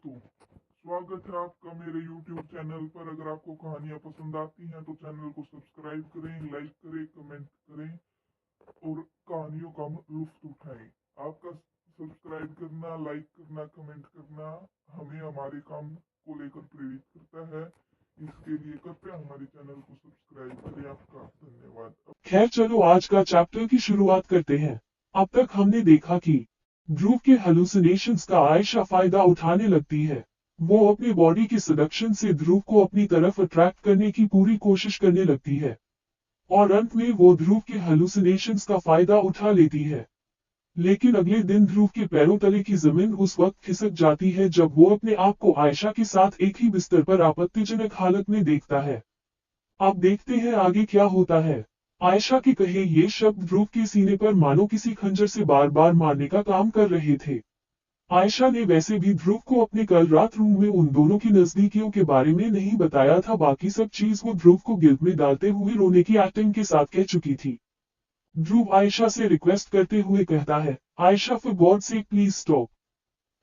दोस्तों, स्वागत है आपका मेरे YouTube चैनल पर। अगर आपको कहानियाँ पसंद आती हैं तो चैनल को सब्सक्राइब करें, लाइक करें, कमेंट करें और कहानियों का लुत्फ उठाएं। आपका सब्सक्राइब करना, लाइक करना, कमेंट करना हमें हमारे काम को लेकर प्रेरित करता है। इसके लिए कृपया हमारे चैनल को सब्सक्राइब करें। आपका धन्यवाद। खैर चलो आज का चैप्टर की शुरुआत करते हैं। अब तक हमने देखा कि ध्रुव के हेलुसिनेशंस का आयशा फायदा उठाने लगती है। वो अपनी बॉडी के सडक्शन से ध्रुव को अपनी तरफ अट्रैक्ट करने की पूरी कोशिश करने लगती है और अंत में वो ध्रुव के हेलुसिनेशंस का फायदा उठा लेती है। लेकिन अगले दिन ध्रुव के पैरों तले की जमीन उस वक्त खिसक जाती है जब वो अपने आप को आयशा के साथ एक ही बिस्तर पर आपत्तिजनक हालत में देखता है। अब देखते हैं आगे क्या होता है। आयशा के कहे ये शब्द ध्रुव के सीने पर मानो किसी खंजर से बार बार मारने का काम कर रहे थे। आयशा ने वैसे भी ध्रुव को अपने कल रात रूम में उन दोनों की नजदीकियों के बारे में नहीं बताया था, बाकी सब चीज वो ध्रुव को गिल्ट में डालते हुए रोने की एक्टिंग के साथ कह चुकी थी। ध्रुव आयशा से रिक्वेस्ट करते हुए कहता है, Ayesha for God sake please stop.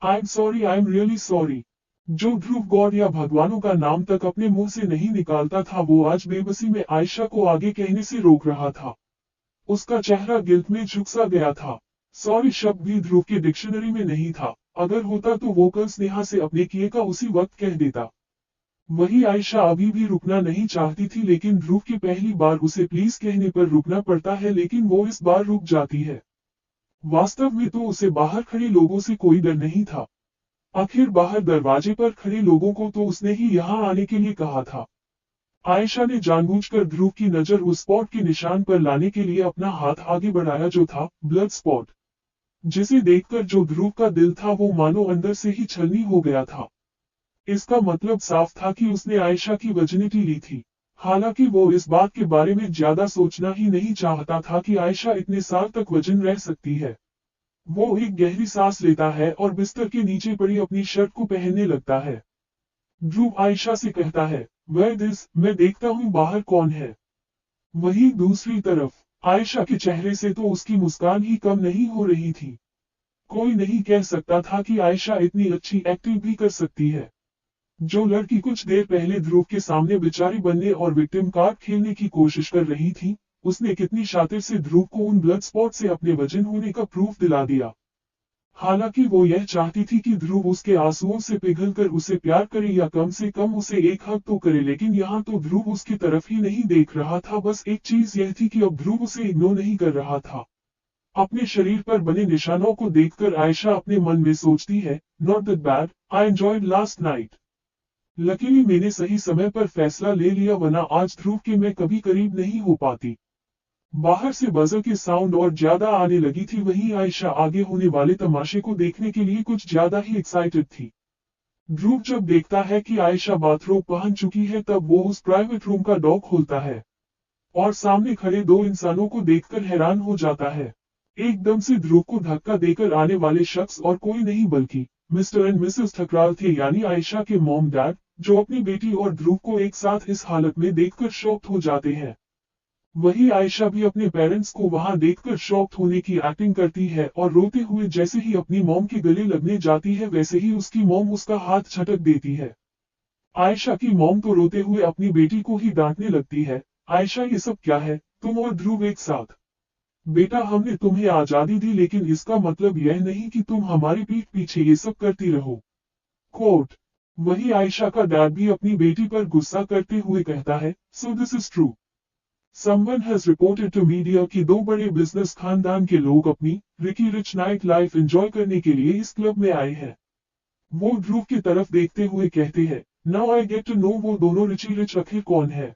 I am sorry, I am really sorry. जो ध्रुव गॉड या भगवानों का नाम तक अपने मुंह से नहीं निकालता था, वो आज बेबसी में आयशा को आगे कहने से रोक रहा था। उसका चेहरा गिल्ट में झुकसा गया था। सॉरी शब्द भी ध्रुव के डिक्शनरी में नहीं था। अगर होता तो वो कल स्नेहा से अपने किए का उसी वक्त कह देता। वही आयशा अभी भी रुकना नहीं चाहती थी, लेकिन ध्रुव की पहली बार उसे प्लीज कहने पर रुकना पड़ता है, लेकिन वो इस बार रुक जाती है। वास्तव में तो उसे बाहर खड़े लोगों से कोई डर नहीं था। आखिर बाहर दरवाजे पर खड़े लोगों को तो उसने ही यहाँ आने के लिए कहा था। आयशा ने जानबूझकर ध्रुव की नजर उस स्पॉट के निशान पर लाने के लिए अपना हाथ आगे बढ़ाया जो था ब्लड स्पॉट, जिसे देखकर जो ध्रुव का दिल था वो मानो अंदर से ही छलनी हो गया था। इसका मतलब साफ था कि उसने आयशा की वर्जिनिटी ली थी। हालांकि वो इस बात के बारे में ज्यादा सोचना ही नहीं चाहता था कि आयशा इतने साल तक वर्जिन रह सकती है। वो एक गहरी सांस लेता है और बिस्तर के नीचे पड़ी अपनी शर्ट को पहनने लगता है। ध्रुव आयशा से कहता है, वेयर दिस, मैं देखता हूँ बाहर कौन है। वहीं दूसरी तरफ आयशा के चेहरे से तो उसकी मुस्कान ही कम नहीं हो रही थी। कोई नहीं कह सकता था कि आयशा इतनी अच्छी एक्टिंग भी कर सकती है। जो लड़की कुछ देर पहले ध्रुव के सामने बेचारी बनने और विक्टिम कार्ड खेलने की कोशिश कर रही थी, उसने कितनी शातिर से ध्रुव को उन ब्लड स्पॉट से अपने वजन होने का प्रूफ दिला दिया। हालांकि वो यह चाहती थी कि ध्रुव उसके आंसुओं से पिघलकर उसे प्यार करे या कम से कम उसे एक हक तो करे, लेकिन यहाँ तो ध्रुव उसकी तरफ ही नहीं देख रहा था। बस एक चीज यह थी कि अब ध्रुव उसे इग्नोर नहीं कर रहा था। अपने शरीर पर बने निशानों को देखकर आयशा अपने मन में सोचती है, not that bad, I enjoyed last night. Luckily मैंने सही समय पर फैसला ले लिया, वरना आज ध्रुव के मैं कभी करीब नहीं हो पाती। बाहर से बजर की साउंड और ज्यादा आने लगी थी। वहीं आयशा आगे होने वाले तमाशे को देखने के लिए कुछ ज्यादा ही एक्साइटेड थी। ध्रुव जब देखता है कि आयशा बाथरोब पहन चुकी है, तब वो उस प्राइवेट रूम का डोर खोलता है और सामने खड़े दो इंसानों को देखकर हैरान हो जाता है। एकदम से ध्रुव को धक्का देकर आने वाले शख्स और कोई नहीं बल्कि मिस्टर एंड मिसेस ठकराल थे, यानी आयशा के मॉम डैड, जो अपनी बेटी और ध्रुव को एक साथ इस हालत में देखकर शॉक्ड हो जाते हैं। वही आयशा भी अपने पेरेंट्स को वहां देखकर शॉक्ड होने की एक्टिंग करती है और रोते हुए जैसे ही अपनी मॉम के गले लगने जाती है, वैसे ही उसकी मॉम उसका हाथ झटक देती है। आयशा की मॉम तो रोते हुए अपनी बेटी को ही डांटने लगती है, आयशा ये सब क्या है, तुम और ध्रुव एक साथ। बेटा हमने तुम्हें आजादी दी, लेकिन इसका मतलब यह नहीं कि तुम हमारी पीठ पीछे ये सब करती रहो। कोर्ट। वही आयशा का डैड भी अपनी बेटी पर गुस्सा करते हुए कहता है, so this is true. Someone has reported to media कि दो बड़े बिजनेस खानदान के लोग अपनी Ricky rich night life enjoy करने के लिए इस क्लब में आए हैं। वो ध्रुव की तरफ देखते हुए कहते हैं, now I get to know वो दोनों रिची रिच आखिर कौन है।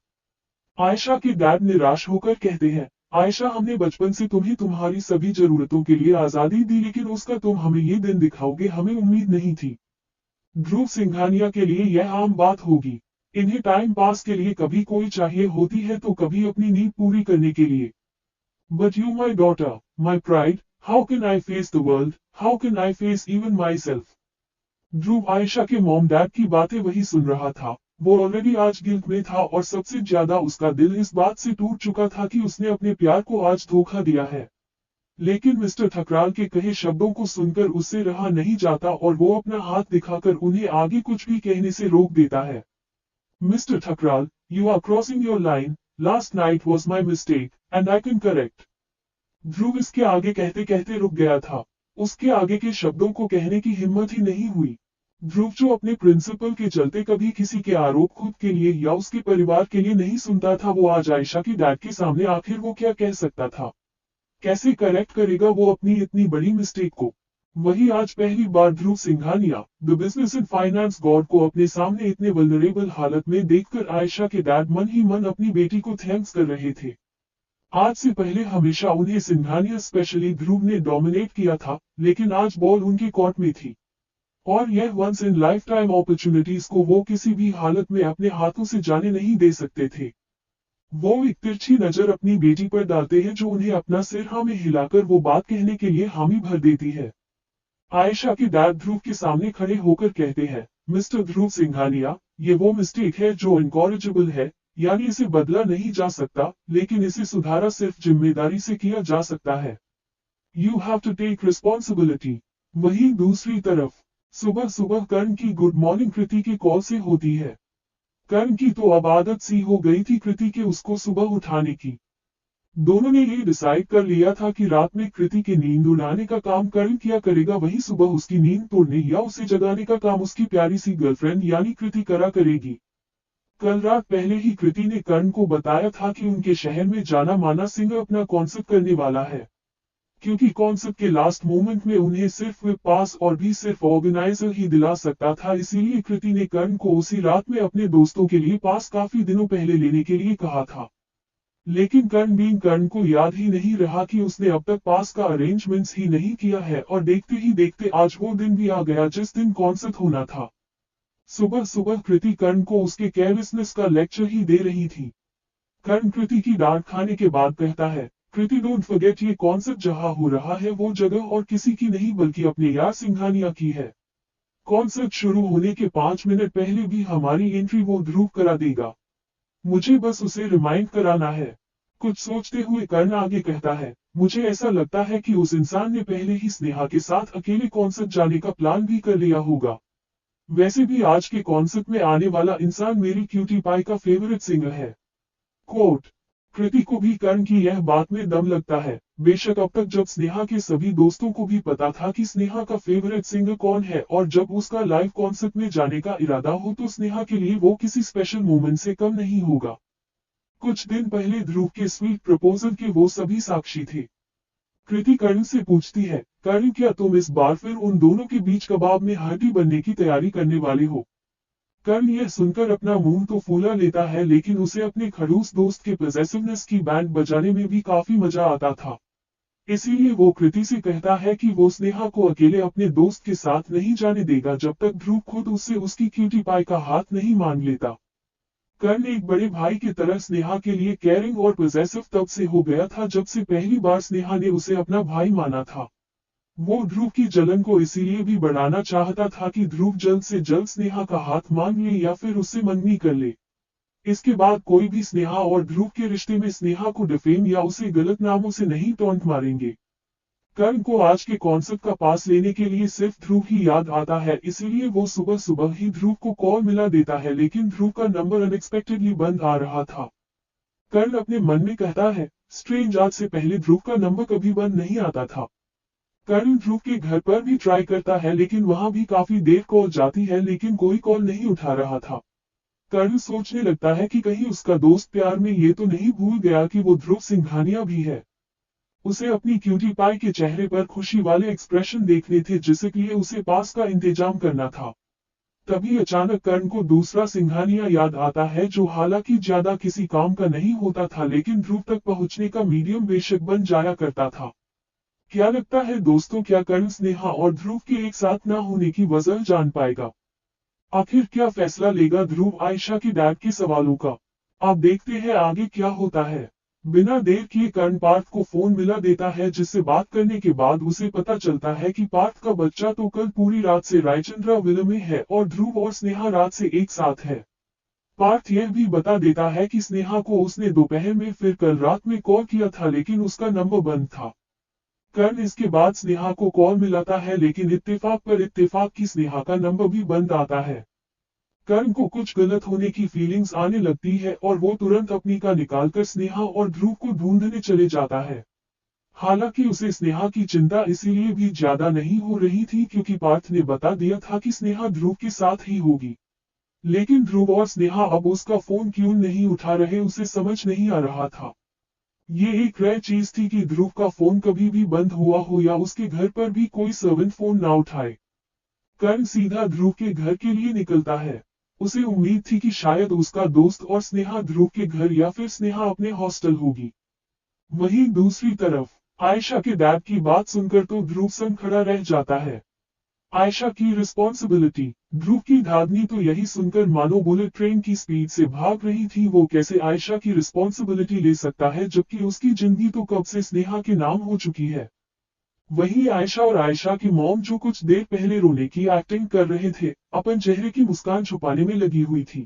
आयशा के डैड निराश होकर कहते हैं, आयशा हमने बचपन से तुम्हें तुम्हारी सभी जरूरतों के लिए आजादी दी, लेकिन उसका तुम हमें ये दिन दिखाओगे, हमें उम्मीद नहीं थी। ध्रुव सिंघानिया के लिए यह आम बात होगी। इन्हें टाइम पास के लिए कभी कोई चाहिए होती है तो कभी अपनी नीड पूरी करने के लिए। But you my daughter, my pride, how can I face the world, how can I face even myself. Dhruv Ayesha के मॉम डैड की बातें वही सुन रहा था। वो ऑलरेडी आज गिल्ट में था और सबसे ज्यादा उसका दिल इस बात से टूट चुका था कि उसने अपने प्यार को आज धोखा दिया है। लेकिन मिस्टर ठकराल के कहे शब्दों को सुनकर उससे रहा नहीं जाता और वो अपना हाथ दिखाकर उन्हें आगे कुछ भी कहने से रोक देता है। Mister Thakral, you are crossing your line, last night was my mistake, and I can correct. Dhruv इसके आगे कहते कहते रुक गया था। उसके आगे के शब्दों को कहने की हिम्मत ही नहीं हुई। ध्रुव जो अपने प्रिंसिपल के चलते कभी किसी के आरोप खुद के लिए या उसके परिवार के लिए नहीं सुनता था, वो आज आयशा की डैड के सामने आखिर वो क्या कह सकता था? कैसे करेक्ट करेगा वो अपनी इतनी बड़ी मिस्टेक को? वही आज पहली बार Dhruv Singhania, the business and finance god को अपने सामने इतने वल्नरेबल हालत में देखकर आयशा के डैड मन ही मन अपनी बेटी को थैंक्स कर रहे थे। आज से पहले हमेशा उन्हें सिंघानिया स्पेशली ध्रुव ने डोमिनेट किया था, लेकिन आज बॉल उनके कोर्ट में थी। और यह once in lifetime opportunities को वो किसी भी हालत में अपने हाथों से जाने नहीं दे सकते थे। वो एक तिरछी नजर अपनी बेटी पर डालते हैं जो उन्हें अपना सिर हाँ में हिलाकर वो बात कहने के लिए हामी भर देती है। आयशा के डैड ध्रुव के सामने खड़े होकर कहते हैं, मिस्टर ध्रुव सिंघानिया, ये वो मिस्टेक है जो इनकॉरिजिबल है, यानी इसे बदला नहीं जा सकता, लेकिन इसे सुधारा सिर्फ जिम्मेदारी से किया जा सकता है। You have to take responsibility. वहीं दूसरी तरफ सुबह सुबह कर्ण की गुड मॉर्निंग कृति के कॉल से होती है। कर्ण की तो अब आदत सी हो गई थी कृति के उसको सुबह उठाने की। दोनों ने ये डिसाइड कर लिया था कि रात में कृति की नींद उड़ाने का काम कर्ण किया करेगा, वहीं सुबह उसकी नींद तोड़ने या उसे जगाने का काम उसकी प्यारी सी गर्लफ्रेंड यानी कृति करा करेगी। कल रात पहले ही कृति ने कर्ण को बताया था कि उनके शहर में जाना माना सिंगर अपना कॉन्सर्ट करने वाला है। क्योंकि कॉन्सर्ट के लास्ट मोमेंट में उन्हें सिर्फ वे पास और भी सिर्फ ऑर्गेनाइजर ही दिला सकता था, इसीलिए कृति ने कर्ण को उसी रात में अपने दोस्तों के लिए पास काफी दिनों पहले लेने के लिए कहा था। लेकिन कर्ण को याद ही नहीं रहा कि उसने अब तक पास का अरेंजमेंट्स ही नहीं किया है, और देखते ही देखते आज वो दिन भी आ गया जिस दिन कॉन्सर्ट होना था। सुबह सुबह कृति कर्ण को उसके केयरलेसनेस का लेक्चर ही दे रही थी। कर्ण कृति की डांट खाने के बाद कहता है, कृति डोंट फॉरगेट, ये कॉन्सर्ट जहां हो रहा है वो जगह और किसी की नहीं बल्कि अपने यार सिंघानिया की है। कॉन्सर्ट शुरू होने के 5 मिनट पहले भी हमारी एंट्री वो ध्रुव करा देगा। मुझे बस उसे रिमाइंड कराना है। कुछ सोचते हुए कर्ण आगे कहता है, मुझे ऐसा लगता है कि उस इंसान ने पहले ही स्नेहा के साथ अकेले कॉन्सर्ट जाने का प्लान भी कर लिया होगा। वैसे भी आज के कॉन्सर्ट में आने वाला इंसान मेरी क्यूटी पाई का फेवरेट सिंगर है। कोट। कृति को भी कर्ण की यह बात में दम लगता है। बेशक अब तक जब स्नेहा के सभी दोस्तों को भी पता था कि स्नेहा का फेवरेट सिंगर कौन है, और जब उसका लाइव कॉन्सर्ट में जाने का इरादा हो तो स्नेहा के लिए वो किसी स्पेशल मोमेंट से कम नहीं होगा। कुछ दिन पहले ध्रुव के स्वीट प्रपोजल के वो सभी साक्षी थे। कृति कर्ण से पूछती है, कर्ण क्या तुम इस बार फिर उन दोनों के बीच कबाब में हड्डी बनने की तैयारी करने वाले हो? कर्ण यह सुनकर अपना मुंह तो फूला लेता है, लेकिन उसे अपने खड़ूस दोस्त के पॉसेसिवनेस की बैंड बजाने में भी काफी मजा आता था। इसीलिए वो कृति से कहता है कि वो स्नेहा को अकेले अपने दोस्त के साथ नहीं जाने देगा जब तक ध्रुव खुद उससे उसकी क्यूटी पाई का हाथ नहीं मांग लेता। कर्ण एक बड़े भाई की तरह स्नेहा के लिए केयरिंग और पॉसेसिव तब से हो गया था जब से पहली बार स्नेहा ने उसे अपना भाई माना था। वो ध्रुव की जलन को इसीलिए भी बढ़ाना चाहता था कि ध्रुव जल्द से जल्द स्नेहा का हाथ मांग ले या फिर उससे मंगनी कर ले। इसके बाद कोई भी स्नेहा और ध्रुव के रिश्ते में स्नेहा को डिफेम या उसे गलत नामों से नहीं टॉन्ट मारेंगे। कर्ण को आज के कॉन्सर्ट का पास लेने के लिए सिर्फ ध्रुव ही याद आता है, इसीलिए वो सुबह सुबह ही ध्रुव को कॉल मिला देता है, लेकिन ध्रुव का नंबर अनएक्सपेक्टेडली बंद आ रहा था। कर्ण अपने मन में कहता है, स्ट्रेंज, आज से पहले ध्रुव का नंबर कभी बंद नहीं आता था। कर्ण ध्रुव के घर पर भी ट्राई करता है, लेकिन वहां भी काफी देर कॉल जाती है, लेकिन कोई कॉल नहीं उठा रहा था। कर्ण सोचने लगता है कि कहीं उसका दोस्त प्यार में ये तो नहीं भूल गया कि वो ध्रुव सिंघानिया भी है। उसे अपनी क्यूटी पाई के चेहरे पर खुशी वाले एक्सप्रेशन देखने थे, जिसके लिए उसे पास का इंतजाम करना था। तभी अचानक कर्ण को दूसरा सिंघानिया याद आता है, जो हालांकि ज्यादा किसी काम का नहीं होता था, लेकिन ध्रुव तक पहुंचने का मीडियम बेशक बन जाया करता था। क्या लगता है दोस्तों, क्या कर्ण स्नेहा और ध्रुव के एक साथ न होने की वजह जान पाएगा? आखिर क्या फैसला लेगा ध्रुव आयशा के डैड के सवालों का? आप देखते हैं आगे क्या होता है। बिना देर किए कर्ण पार्थ को फोन मिला देता है, जिससे बात करने के बाद उसे पता चलता है कि पार्थ का बच्चा तो कल पूरी रात से रायचंद्रा विला में है और ध्रुव और स्नेहा रात से एक साथ है। पार्थ यह भी बता देता है कि स्नेहा को उसने दोपहर में फिर कल रात में कॉल किया था, लेकिन उसका नंबर बंद था। कर्ण इसके बाद स्नेहा को कॉल मिलाता है, लेकिन इत्तेफाक पर इत्तेफाक की स्नेहा का नंबर भी बंद आता है। कर्ण को कुछ गलत होने की फीलिंग्स आने लगती है और वो तुरंत अपनी का निकालकर स्नेहा और ध्रुव को ढूंढने चले जाता है। हालांकि उसे स्नेहा की चिंता इसीलिए भी ज्यादा नहीं हो रही थी क्योंकि पार्थ ने बता दिया था कि स्नेहा ध्रुव के साथ ही होगी। लेकिन ध्रुव और स्नेहा अब उसका फोन क्यों नहीं उठा रहे उसे समझ नहीं आ रहा था। ये एक रेयर चीज थी कि ध्रुव का फोन कभी भी बंद हुआ हो या उसके घर पर भी कोई सर्वेंट फोन ना उठाए। कर्ण सीधा ध्रुव के घर के लिए निकलता है। उसे उम्मीद थी कि शायद उसका दोस्त और स्नेहा ध्रुव के घर या फिर स्नेहा अपने हॉस्टल होगी। वहीं दूसरी तरफ आयशा के डैड की बात सुनकर तो ध्रुव संग खड़ा रह जाता है। आयशा की रिस्पॉन्सिबिलिटी। ध्रुव की धादनी तो यही सुनकर मानो बुलेट ट्रेन की स्पीड से भाग रही थी। वो कैसे आयशा की रिस्पॉन्सिबिलिटी ले सकता है जबकि उसकी जिंदगी तो कब से स्नेहा के नाम हो चुकी है। वहीं आयशा और आयशा की मॉम जो कुछ देर पहले रोने की एक्टिंग कर रहे थे, अपन चेहरे की मुस्कान छुपाने में लगी हुई थी।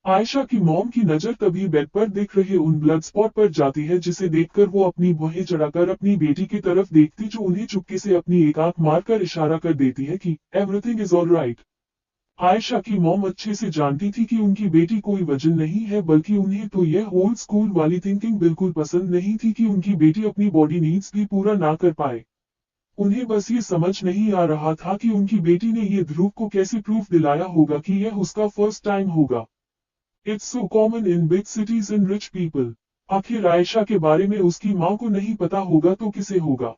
आयशा की मॉम की नजर तभी बेड पर दिख रहे उन ब्लड स्पॉट पर जाती है जिसे देखकर वो अपनी भुहें चढ़ाकर अपनी बेटी की तरफ देखती जो उन्हें चुपके से अपनी एक आंख मारकर इशारा कर देती है कि everything is all right. Ayesha की मॉम अच्छे से जानती थी कि उनकी बेटी कोई वजन नहीं है, बल्कि उन्हें तो यह ओल्ड स्कूल वाली थिंकिंग बिल्कुल पसंद नहीं थी कि उनकी बेटी अपनी बॉडी नीड्स भी पूरा ना कर पाए। उन्हें बस ये समझ नहीं आ रहा था कि उनकी बेटी ने ये ध्रुव को कैसे प्रूफ दिलाया होगा कि यह उसका फर्स्ट टाइम होगा। It's so common in big cities and rich people. आखिर आयशा के बारे में उसकी माँ को नहीं पता होगा तो किसे होगा।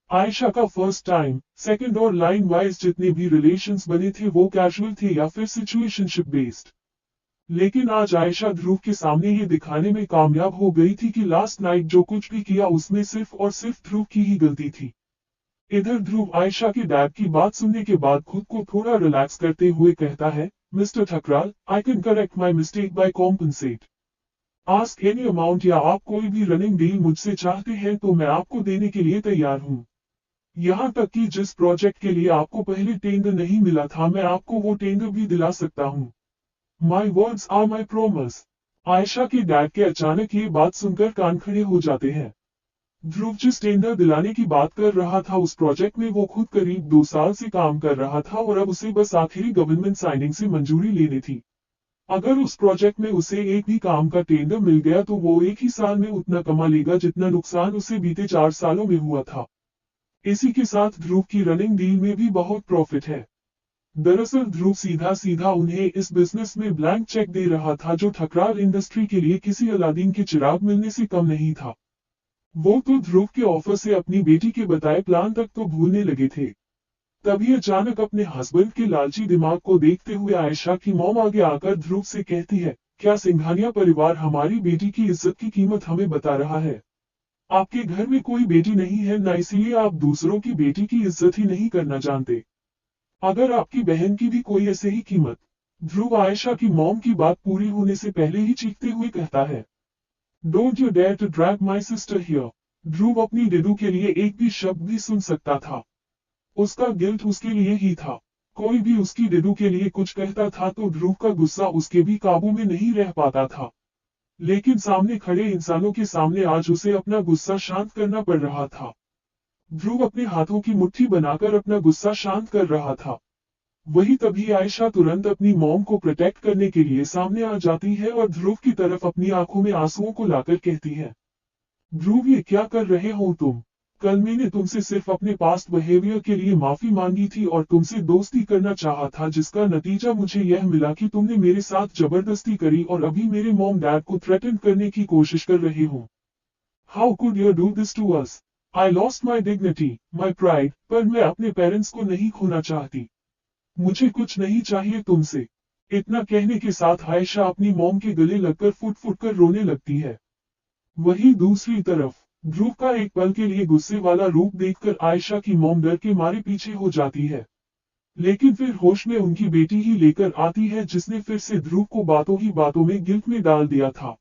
आयशा का फर्स्ट टाइम, सेकंड और लाइन वाइज जितने भी रिलेशंस बने थे वो कैजुअल थे या फिर सिचुएशनशिप बेस्ड। लेकिन आज आयशा ध्रुव के सामने ये दिखाने में कामयाब हो गई थी कि लास्ट नाइट जो कुछ भी किया उसमें सिर्फ और सिर्फ ध्रुव की ही गलती थी। इधर ध्रुव आयशा के डैड की बात सुनने के बाद खुद को थोड़ा रिलैक्स करते हुए कहता है, mister Thakral, I can correct my mistake by compensate. Ask any amount या आप कोई भी रनिंग डील मुझसे चाहते हैं तो मैं आपको देने के लिए तैयार हूँ। यहाँ तक कि जिस प्रोजेक्ट के लिए आपको पहले टेंडर नहीं मिला था मैं आपको वो टेंडर भी दिला सकता हूँ। My words are my promise. Ayesha के डैड के अचानक ये बात सुनकर कान खड़े हो जाते हैं। ध्रुव जिस टेंडर दिलाने की बात कर रहा था उस प्रोजेक्ट में वो खुद करीब 2 साल से काम कर रहा था और अब उसे बस आखिरी गवर्नमेंट साइनिंग से मंजूरी लेनी थी। अगर उस प्रोजेक्ट में उसे एक भी काम का टेंडर मिल गया तो वो एक ही साल में उतना कमा लेगा जितना नुकसान उसे बीते 4 सालों में हुआ था। इसी के साथ ध्रुव की रनिंग डील में भी बहुत प्रॉफिट है। दरअसल ध्रुव सीधा सीधा उन्हें इस बिजनेस में ब्लैंक चेक दे रहा था जो ठकराल इंडस्ट्री के लिए किसी अलादीन के चिराग मिलने से कम नहीं था। वो तो ध्रुव के ऑफर से अपनी बेटी के बताए प्लान तक तो भूलने लगे थे। तभी अचानक अपने हस्बैंड के लालची दिमाग को देखते हुए आयशा की मॉम आगे आकर ध्रुव से कहती है, क्या सिंघानिया परिवार हमारी बेटी की इज्जत की कीमत हमें बता रहा है? आपके घर में कोई बेटी नहीं है ना, इसलिए आप दूसरों की बेटी की इज्जत ही नहीं करना जानते। अगर आपकी बहन की भी कोई ऐसे ही कीमत। ध्रुव आयशा की मॉम की बात पूरी होने से पहले ही चीखते हुए कहता है, don't you dare to drag my sister here. Dhruv अपनी डिडू के लिए एक भी शब्द भी सुन सकता था। उसका गिल्ट उसके लिए ही था। कोई भी उसकी डिडू के लिए कुछ कहता था तो ध्रुव का गुस्सा उसके भी काबू में नहीं रह पाता था। लेकिन सामने खड़े इंसानों के सामने आज उसे अपना गुस्सा शांत करना पड़ रहा था। ध्रुव अपने हाथों की मुट्ठी बनाकर अपना गुस्सा शांत कर रहा था। वही तभी आयशा तुरंत अपनी मॉम को प्रोटेक्ट करने के लिए सामने आ जाती है और ध्रुव की तरफ अपनी आंखों में आंसुओं को लाकर कहती है, ध्रुव ये क्या कर रहे हो तुम? कल मैंने तुमसे सिर्फ अपने पास्ट बिहेवियर के लिए माफी मांगी थी और तुमसे दोस्ती करना चाहा था, जिसका नतीजा मुझे यह मिला कि तुमने मेरे साथ जबरदस्ती करी और अभी मेरे मॉम डैड को थ्रेटन करने की कोशिश कर रहे हो। How could you do this to us? I lost my dignity, my pride, पर मैं अपने पेरेंट्स को नहीं खोना चाहती। मुझे कुछ नहीं चाहिए तुमसे। इतना कहने के साथ आयशा अपनी मॉम के गले लगकर फुट फुट कर रोने लगती है। वहीं दूसरी तरफ ध्रुव का एक पल के लिए गुस्से वाला रूप देखकर आयशा की मॉम डर के मारे पीछे हो जाती है। लेकिन फिर होश में उनकी बेटी ही लेकर आती है जिसने फिर से ध्रुव को बातों ही बातों में गिल्ट में डाल दिया था।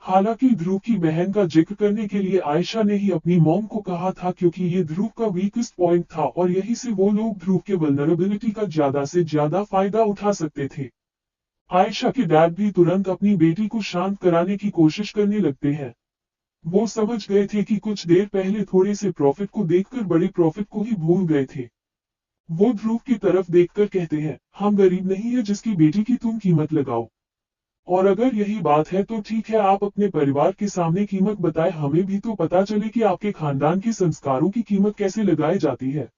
हालांकि ध्रुव की बहन का जिक्र करने के लिए आयशा ने ही अपनी मॉम को कहा था क्योंकि ये ध्रुव का वीकेस्ट पॉइंट था और यही से वो लोग ध्रुव के वल्नरेबिलिटी का ज्यादा से ज्यादा फायदा उठा सकते थे। आयशा के डैड भी तुरंत अपनी बेटी को शांत कराने की कोशिश करने लगते हैं। वो समझ गए थे कि कुछ देर पहले थोड़े से प्रॉफिट को देखकर बड़े प्रॉफिट को ही भूल गए थे। वो ध्रुव की तरफ देखकर कहते हैं, हम गरीब नहीं है जिसकी बेटी की तुम कीमत लगाओ। और अगर यही बात है तो ठीक है, आप अपने परिवार के सामने कीमत बताएं, हमें भी तो पता चले कि आपके खानदान के संस्कारों की कीमत कैसे लगाई जाती है।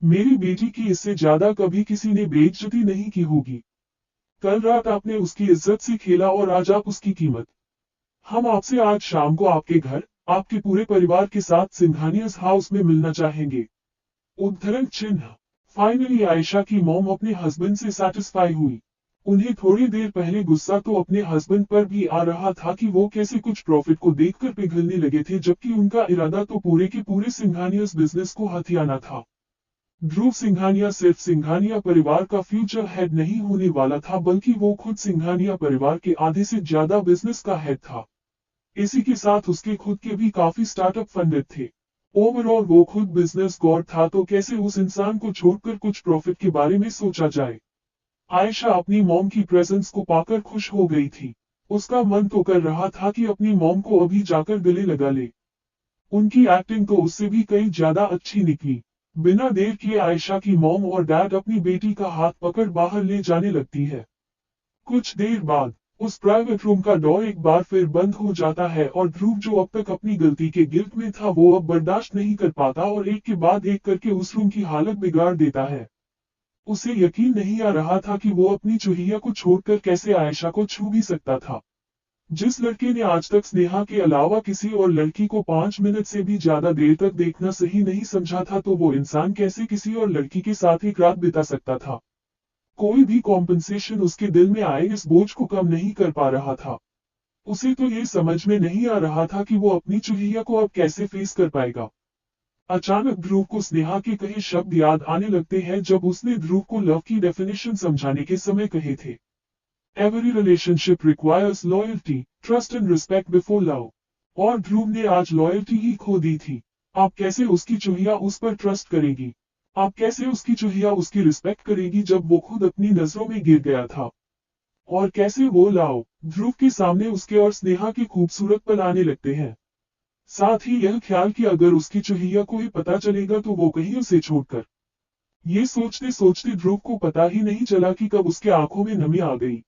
मेरी बेटी की इससे ज्यादा कभी किसी ने बेइज्जती नहीं की होगी। कल रात आपने उसकी इज्जत से खेला और आज आप उसकी कीमत। हम आपसे आज शाम को आपके घर, आपके पूरे परिवार के साथ सिंघानियस हाउस में मिलना चाहेंगे। उद्धरण चिन्ह। फाइनली आयशा की मॉम अपने हस्बैंड से सेटिस्फाई हुई। उन्हें थोड़ी देर पहले गुस्सा तो अपने हस्बैंड पर भी आ रहा था कि वो कैसे कुछ प्रॉफिट को देखकर पिघलने लगे थे, जबकि उनका इरादा तो पूरे के पूरे सिंघानियस बिजनेस को हथियाना था। ध्रुव सिंघानिया सिर्फ सिंघानिया परिवार का फ्यूचर हेड नहीं होने वाला था, बल्कि वो खुद सिंघानिया परिवार के आधे से ज्यादा बिजनेस का हेड था। इसी के साथ उसके खुद के भी काफी स्टार्टअप फंडेड थे। ओवरऑल वो खुद बिजनेस गॉड था, तो कैसे उस इंसान को छोड़कर कुछ प्रॉफिट के बारे में सोचा जाए। आयशा अपनी मॉम की प्रेजेंस को पाकर खुश हो गई थी। उसका मन तो कर रहा था कि अपनी मॉम को अभी जाकर गले लगा ले। उनकी एक्टिंग तो उससे भी कहीं ज्यादा अच्छी निकली। बिना देर किए आयशा की मॉम और डैड अपनी बेटी का हाथ पकड़ बाहर ले जाने लगती है। कुछ देर बाद उस प्राइवेट रूम का डोर एक बार फिर बंद हो जाता है और ध्रुव, जो अब तक अपनी गलती के गिल्ट में था, वो अब बर्दाश्त नहीं कर पाता और एक के बाद एक करके उस रूम की हालत बिगाड़ देता है। उसे यकीन नहीं आ रहा था कि वो अपनी चूहिया को छोड़कर कैसे आयशा को छू भी सकता था। जिस लड़के ने आज तक स्नेहा के अलावा किसी और लड़की को 5 मिनट से भी ज्यादा देर तक देखना सही नहीं समझा था, तो वो इंसान कैसे किसी और लड़की के साथ एक रात बिता सकता था। कोई भी कॉम्पनसेशन उसके दिल में आए इस बोझ को कम नहीं कर पा रहा था। उसे तो ये समझ में नहीं आ रहा था कि वो अपनी चुहिया को अब कैसे फेस कर पाएगा। अचानक ध्रुव को स्नेहा के कहे शब्द याद आने लगते हैं, जब उसने ध्रुव को लव की डेफिनेशन समझाने के समय कहे थे। Every relationship requires loyalty, trust and respect before love. और ध्रुव ने आज लॉयल्टी ही खो दी थी। आप कैसे उसकी चुहिया उस पर ट्रस्ट करेगी? आप कैसे उसकी चुहिया उसकी रिस्पेक्ट करेगी जब वो खुद अपनी नजरों में गिर गया था? और कैसे वो लाओ ध्रुव के सामने उसके और स्नेहा के खूबसूरत पल आने लगते हैं। साथ ही यह ख्याल कि अगर उसकी चुहिया को ही पता चलेगा तो वो कहीं उसे छोड़कर। ये सोचते सोचते ध्रुव को पता ही नहीं चला कि कब उसके आंखों में नमी आ गई।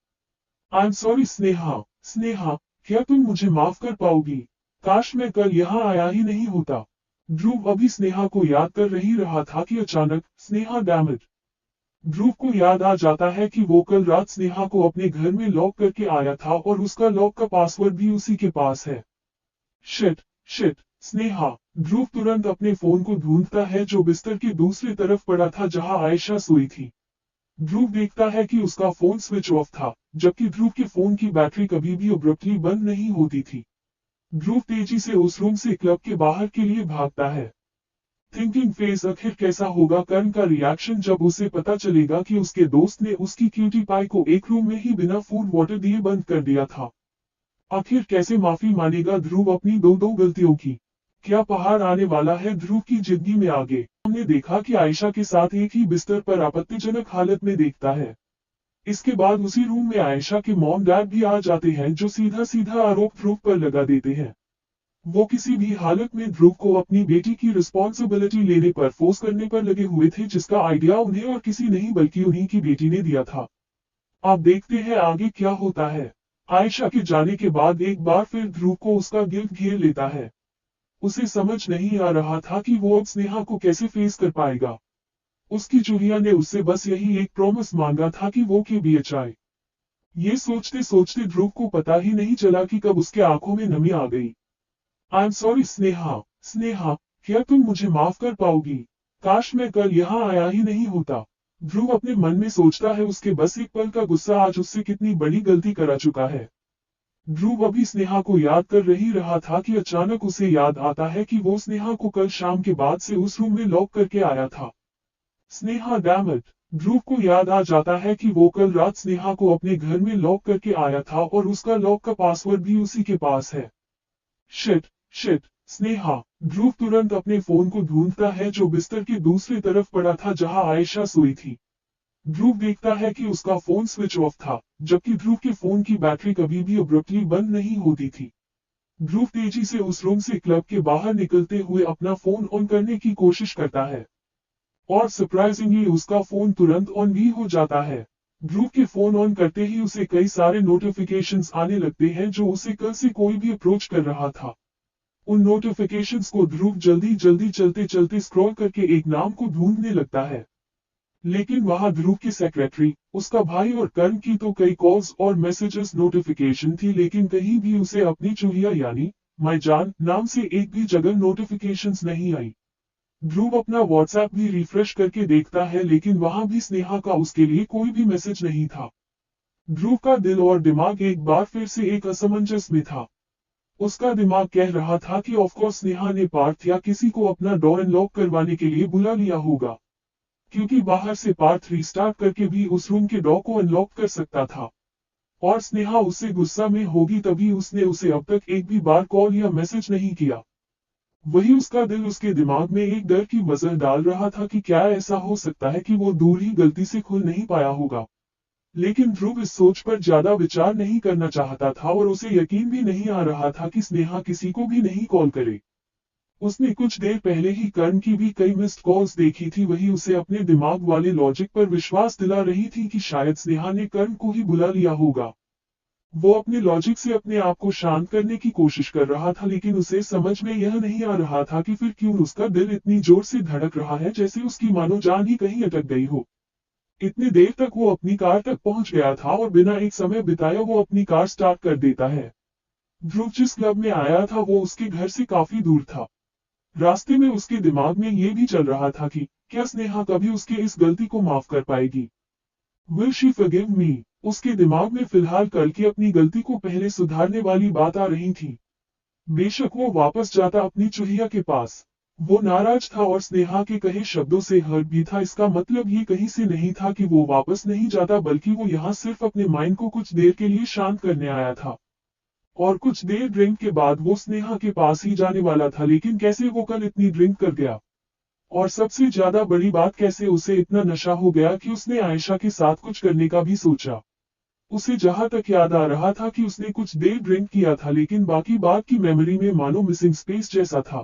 I am sorry Sneha, Sneha, क्या तुम मुझे माफ कर पाओगी? काश मैं कल यहाँ आया ही नहीं होता। ध्रुव अभी स्नेहा को याद कर रही रहा था कि अचानक स्नेहा डैम इट। ध्रुव को याद आ जाता है कि वो कल रात स्नेहा को अपने घर में लॉक करके आया था और उसका लॉक का पासवर्ड भी उसी के पास है। Shit, shit, Sneha. ध्रुव तुरंत अपने फोन को ढूंढता है जो बिस्तर की दूसरी तरफ पड़ा था जहां आयशा सोई थी। ध्रुव देखता है कि उसका फोन स्विच ऑफ था, जबकि ध्रुव के फोन की बैटरी कभी भी अब्रप्टली बंद नहीं होती थी। ध्रुव तेजी से उस रूम से क्लब के बाहर के लिए भागता है। थिंकिंग फेज आखिर कैसा होगा कर्ण का रिएक्शन जब उसे पता चलेगा कि उसके दोस्त ने उसकी क्यूटी पाई को एक रूम में ही बिना फूड वाटर दिए बंद कर दिया था। आखिर कैसे माफी मानेगा ध्रुव अपनी दो गलतियों की? क्या पहाड़ आने वाला है ध्रुव की जिंदगी में आगे? हमने देखा कि आयशा के साथ एक ही बिस्तर पर आपत्तिजनक हालत में देखता है। इसके बाद उसी रूम में आयशा के मॉम डैड भी आ जाते हैं, जो सीधा सीधा आरोप ध्रुव पर लगा देते हैं। वो किसी भी हालत में ध्रुव को अपनी बेटी की रिस्पॉन्सिबिलिटी लेने पर फोर्स करने पर लगे हुए थे, जिसका आइडिया उन्हें और किसी नहीं बल्कि उन्हीं की बेटी ने दिया था। आप देखते हैं आगे क्या होता है। आयशा के जाने के बाद एक बार फिर ध्रुव को उसका गिल्ट घेर लेता है। उसे समझ नहीं आ रहा था कि वो अब स्नेहा को कैसे फेस कर पाएगा। उसकी चूहिया ने उससे बस यही एक प्रॉमिस मांगा था कि वो KBHI। ये सोचते सोचते ध्रुव को पता ही नहीं चला कि कब उसके आंखों में नमी आ गई। I am sorry Sneha, Sneha, क्या तुम मुझे माफ कर पाओगी? काश मैं कल यहाँ आया ही नहीं होता। ध्रुव अपने मन में सोचता है उसके बस एक पल का गुस्सा आज उससे कितनी बड़ी गलती करा चुका है। ध्रुव अभी स्नेहा को याद कर रही रहा था कि अचानक उसे याद आता है कि वो स्नेहा को कल शाम के बाद से उस रूम में लॉक करके आया था। Sneha damn it. ध्रुव को याद आ जाता है कि वो कल रात स्नेहा को अपने घर में लॉक करके आया था और उसका लॉक का पासवर्ड भी उसी के पास है। Shit, shit, Sneha. ध्रुव तुरंत अपने फोन को ढूंढता है जो बिस्तर की दूसरी तरफ पड़ा था जहां आयशा सोई थी। ध्रुव देखता है कि उसका फोन स्विच ऑफ था, जबकि ध्रुव के फोन की बैटरी कभी भी अब्रप्टली बंद नहीं होती थी। ध्रुव तेजी से उस रूम से क्लब के बाहर निकलते हुए अपना फोन ऑन करने की कोशिश करता है और सरप्राइजिंगली उसका फोन तुरंत ऑन भी हो जाता है। ध्रुव के फोन ऑन करते ही उसे कई सारे नोटिफिकेशंस आने लगते हैं जो उसे कल से कोई भी अप्रोच कर रहा था। उन नोटिफिकेशंस को ध्रुव जल्दी जल्दी चलते चलते स्क्रॉल करके एक नाम को ढूंढने लगता है। लेकिन वहां ध्रुव की सेक्रेटरी, उसका भाई और कर्ण की तो कई कॉल्स और मैसेजेस नोटिफिकेशन थी, लेकिन कहीं भी उसे अपनी चूहिया यानी माई जान नाम से एक भी जगह नोटिफिकेशंस नहीं आई। ध्रुव अपना व्हाट्सएप भी रिफ्रेश करके देखता है, लेकिन वहां भी स्नेहा का उसके लिए कोई भी मैसेज नहीं था। ध्रुव का दिल और दिमाग एक बार फिर से एक असमंजस में था। उसका दिमाग कह रहा था कि ऑफकोर्स स्नेहा ने पार्थ या किसी को अपना डोर अनलॉक करवाने के लिए बुला लिया होगा, क्योंकि बाहर से पार्थ रिस्टार्ट करके भी उस रूम के डोर को अनलॉक कर सकता था। और स्नेहा उससे गुस्सा में होगी तभी उसने उसे अब तक एक भी बार कॉल या मैसेज नहीं किया। वही उसका दिल उसके दिमाग में एक डर की वजह डाल रहा था कि क्या ऐसा हो सकता है कि वो दूर ही गलती से खुल नहीं पाया होगा। लेकिन ध्रुव इस सोच पर ज्यादा विचार नहीं करना चाहता था और उसे यकीन भी नहीं आ रहा था कि स्नेहा किसी को भी नहीं कॉल करे। उसने कुछ देर पहले ही कर्ण की भी कई मिस्ड कॉल्स देखी थी, वही उसे अपने दिमाग वाले लॉजिक पर विश्वास दिला रही थी कि शायद स्नेहा ने कर्ण को ही बुला लिया होगा। वो अपने लॉजिक से अपने आप को शांत करने की कोशिश कर रहा था, लेकिन उसे समझ में यह नहीं आ रहा था कि फिर क्यों उसका दिल इतनी जोर से धड़क रहा है, जैसे उसकी मानो जान ही कहीं अटक गई हो। इतनी देर तक वो अपनी कार तक पहुंच गया था और बिना एक समय बिताए वो अपनी कार स्टार्ट कर देता है। ध्रुव जिस क्लब में आया था वो उसके घर से काफी दूर था। रास्ते में उसके दिमाग में ये भी चल रहा था कि क्या स्नेहा कभी उसकी इस गलती को माफ कर पाएगी। Will she forgive me. उसके दिमाग में फिलहाल कल की अपनी गलती को पहले सुधारने वाली बात आ रही थी। बेशक वो वापस जाता अपनी चुहिया के पास। वो नाराज था और स्नेहा के कहे शब्दों से हर्ट भी था। इसका मतलब ये कहीं से नहीं था कि वो वापस नहीं जाता, बल्कि वो यहाँ सिर्फ अपने माइंड को कुछ देर के लिए शांत करने आया था। और कुछ देर ड्रिंक के बाद वो स्नेहा के पास ही जाने वाला था, लेकिन कैसे वो कल इतनी ड्रिंक कर गया। और सबसे ज्यादा बड़ी बात, कैसे उसे इतना नशा हो गया कि उसने आयशा के साथ कुछ करने का भी सोचा। उसे जहां तक याद आ रहा था कि उसने कुछ देर ड्रिंक किया था, लेकिन बाकी बात की मेमोरी में मानो मिसिंग स्पेस जैसा था।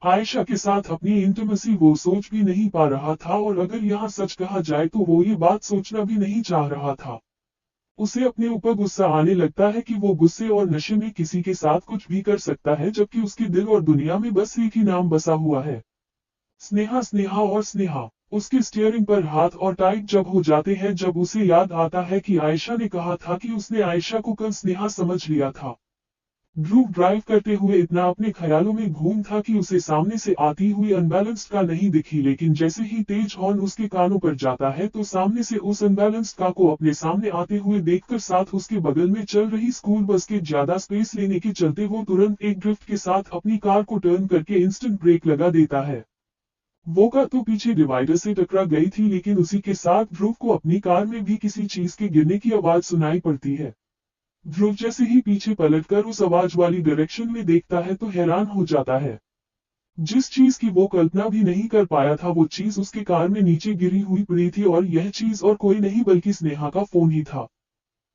आयशा के साथ अपनी इंटीमेसी वो सोच भी नहीं पा रहा था, और अगर यहाँ सच कहा जाए तो वो ये बात सोचना भी नहीं चाह रहा था। उसे अपने ऊपर गुस्सा आने लगता है कि वो गुस्से और नशे में किसी के साथ कुछ भी कर सकता है, जबकि उसके दिल और दुनिया में बस एक ही नाम बसा हुआ है, स्नेहा। स्नेहा और स्नेहा। उसके स्टीयरिंग पर हाथ और टाइट जब हो जाते हैं जब उसे याद आता है कि आयशा ने कहा था कि उसने आयशा को कल स्नेहा समझ लिया था। ध्रुव ड्राइव करते हुए इतना अपने ख्यालों में घूम था कि उसे सामने से आती हुई अनबैलेंस्ड कार नहीं दिखी, लेकिन जैसे ही तेज हॉर्न उसके कानों पर जाता है तो सामने से उस अनबैलेंस्ड कार को अपने सामने आते हुए देखकर साथ उसके बगल में चल रही स्कूल बस के ज्यादा स्पेस लेने के चलते वो तुरंत एक ड्रिफ्ट के साथ अपनी कार को टर्न करके इंस्टेंट ब्रेक लगा देता है। वो कार तो पीछे डिवाइडर से टकरा गई थी, लेकिन उसी के साथ ध्रुव को अपनी कार में भी किसी चीज के गिरने की आवाज सुनाई पड़ती है। ध्रुव जैसे ही पीछे पलटकर उस आवाज वाली डायरेक्शन में देखता है तो हैरान हो जाता है। जिस चीज की वो कल्पना भी नहीं कर पाया था वो चीज उसके कार में नीचे गिरी हुई पड़ी थी, और यह चीज और कोई नहीं बल्कि स्नेहा का फोन ही था,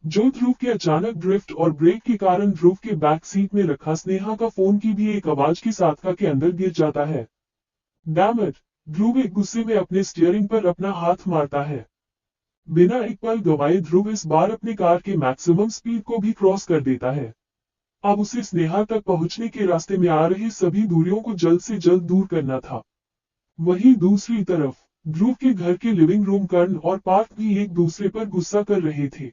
जो ध्रुव के अचानक ड्रिफ्ट और ब्रेक के कारण ध्रुव के बैक सीट में रखा स्नेहा का फोन की भी एक आवाज के साथ कार के अंदर गिर जाता है। Damn it! ध्रुव एक गुस्से में अपने स्टीयरिंग पर अपना हाथ मारता है। बिना एक पल गवाए ध्रुव इस बार अपनी कार के मैक्सिमम स्पीड को भी क्रॉस कर देता है। अब उसे स्नेहा तक पहुंचने के रास्ते में आ रही सभी दूरियों को जल्द से जल्द दूर करना था। वहीं दूसरी तरफ ध्रुव के घर के लिविंग रूम कर्ण और पार्थ भी एक दूसरे पर गुस्सा कर रहे थे।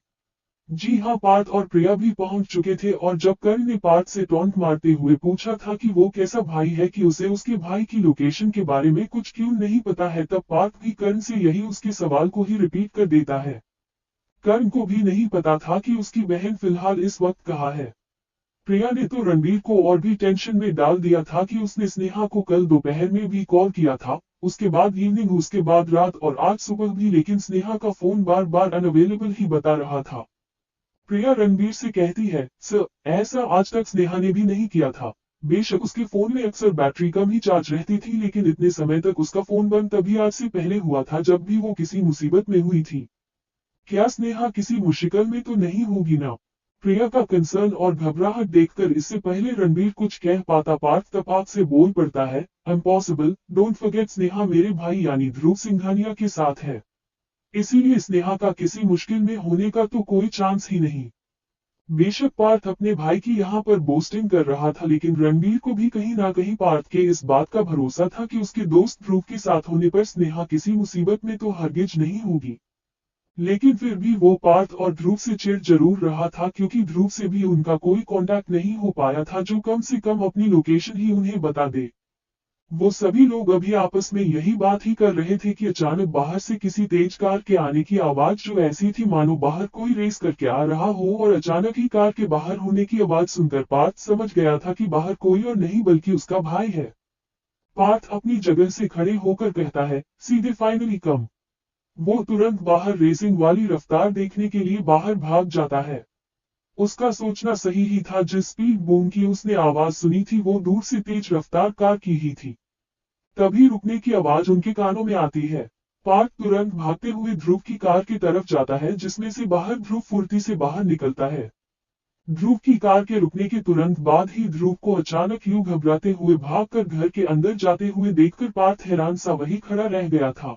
जी हाँ, पार्थ और प्रिया भी पहुंच चुके थे, और जब कर्ण ने पार्थ से टॉन्ट मारते हुए पूछा था कि वो कैसा भाई है कि उसे उसके भाई की लोकेशन के बारे में कुछ क्यों नहीं पता है, तब पार्थ भी कर्ण से यही उसके सवाल को ही रिपीट कर देता है। कर्ण को भी नहीं पता था कि उसकी बहन फिलहाल इस वक्त कहाँ है। प्रिया ने तो रणवीर को और भी टेंशन में डाल दिया था कि उसने स्नेहा को कल दोपहर में भी कॉल किया था, उसके बाद इवनिंग, उसके बाद रात और आज सुबह भी, लेकिन स्नेहा का फोन बार बार अनअवेलेबल ही बता रहा था। प्रिया रणवीर से कहती है, सर, ऐसा आज तक स्नेहा ने भी नहीं किया था। बेशक उसके फोन में अक्सर बैटरी कम ही चार्ज रहती थी, लेकिन इतने समय तक उसका फोन बंद तभी आज से पहले हुआ था जब भी वो किसी मुसीबत में हुई थी। क्या स्नेहा किसी मुश्किल में तो नहीं होगी ना? प्रिया का कंसर्न और घबराहट देखकर इससे पहले रणबीर कुछ कह पाता पार्थ तपाक से बोल पड़ता है, इम्पॉसिबल, डोंट फॉरगेट स्नेहा मेरे भाई यानी ध्रुव सिंघानिया के साथ है। इसीलिए स्नेहा का किसी मुश्किल में होने का तो कोई चांस ही नहीं। बेशक पार्थ अपने भाई की यहाँ पर बोस्टिंग कर रहा था, लेकिन रणबीर को भी कहीं ना कहीं पार्थ के इस बात का भरोसा था कि उसके दोस्त ध्रुव के साथ होने पर स्नेहा किसी मुसीबत में तो हरगिज नहीं होगी। लेकिन फिर भी वो पार्थ और ध्रुव से चिढ़ जरूर रहा था, क्योंकि ध्रुव से भी उनका कोई कांटेक्ट नहीं हो पाया था जो कम से कम अपनी लोकेशन ही उन्हें बता दे। वो सभी लोग अभी आपस में यही बात ही कर रहे थे कि अचानक बाहर से किसी तेज कार के आने की आवाज जो ऐसी थी मानो बाहर कोई रेस करके आ रहा हो, और अचानक ही कार के बाहर होने की आवाज सुनकर पार्थ समझ गया था कि बाहर कोई और नहीं बल्कि उसका भाई है। पार्थ अपनी जगह से खड़े होकर कहता है, सीधे फाइनली कम। वो तुरंत बाहर रेसिंग वाली रफ्तार देखने के लिए बाहर भाग जाता है। उसका सोचना सही ही था, जिस स्पीड बूम की उसने आवाज सुनी थी वो दूर से तेज रफ्तार कार की ही थी। तभी रुकने की आवाज उनके कानों में आती है। पार्थ तुरंत भागते हुए ध्रुव की कार की तरफ जाता है, जिसमें से बाहर ध्रुव फुर्ती से बाहर निकलता है। ध्रुव की कार के रुकने के तुरंत बाद ही ध्रुव को अचानक यूं घबराते हुए भागकर घर के अंदर जाते हुए देखकर पार्थ हैरान सा वही खड़ा रह गया था।